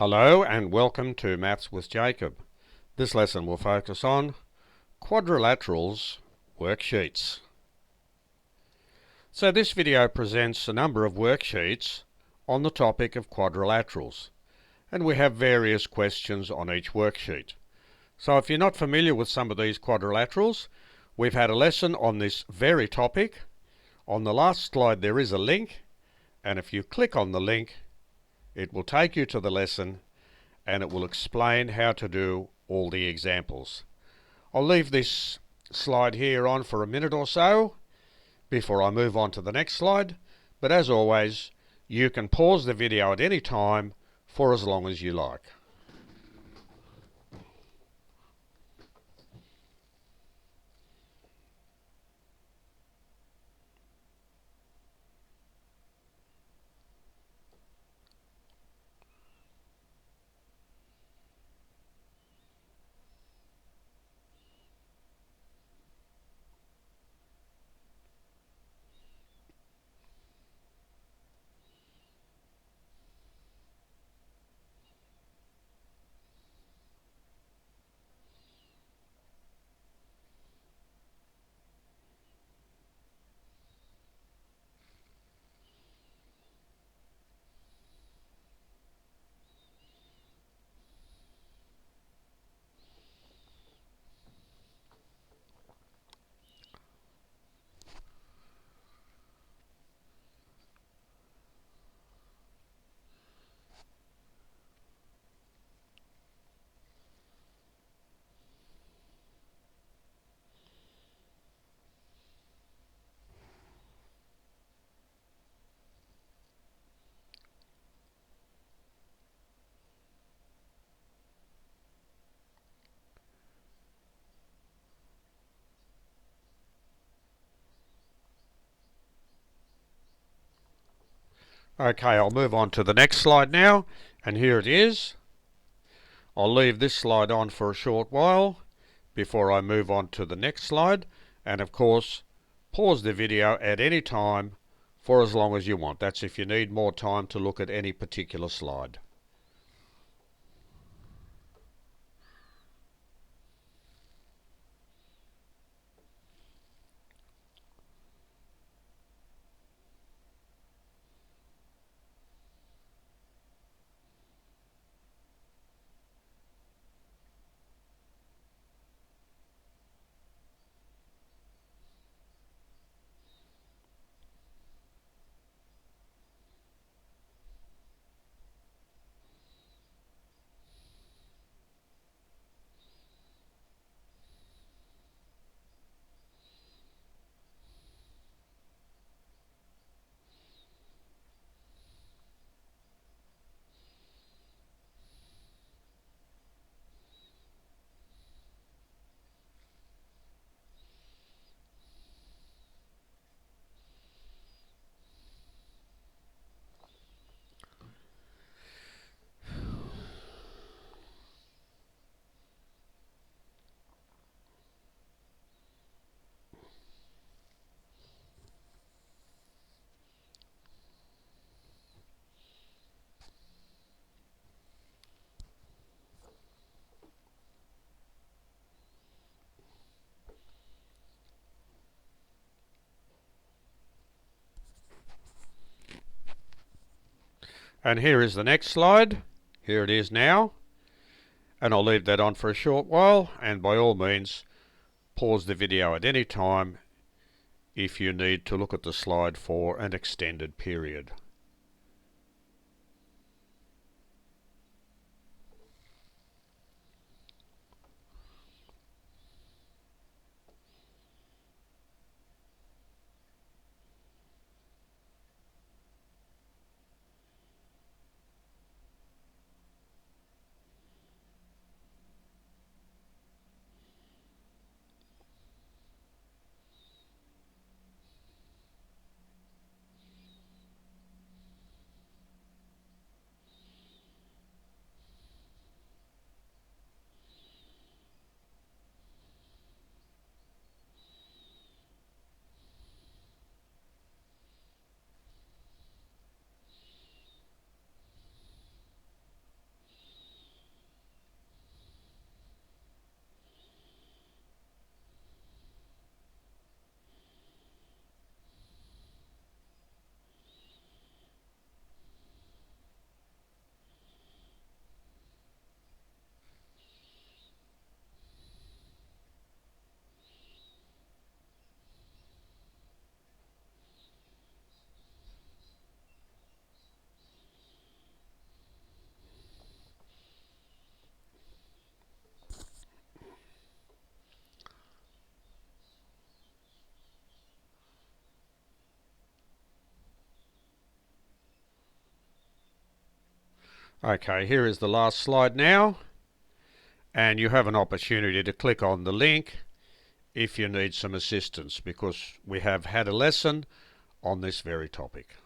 Hello and welcome to Maths with Jacob. This lesson will focus on Quadrilaterals Worksheets. So this video presents a number of worksheets on the topic of quadrilaterals, and we have various questions on each worksheet. So if you're not familiar with some of these quadrilaterals, we've had a lesson on this very topic. On the last slide there is a link, and if you click on the link it will take you to the lesson and it will explain how to do all the examples. I'll leave this slide here on for a minute or so before I move on to the next slide, but as always you can pause the video at any time for as long as you like. Okay, I'll move on to the next slide now, and here it is. I'll leave this slide on for a short while before I move on to the next slide, and of course pause the video at any time for as long as you want. That's if you need more time to look at any particular slide. And here is the next slide. Here it is now. And I'll leave that on for a short while, and by all means pause the video at any time if you need to look at the slide for an extended period. Okay, here is the last slide now, and you have an opportunity to click on the link if you need some assistance, because we have had a lesson on this very topic.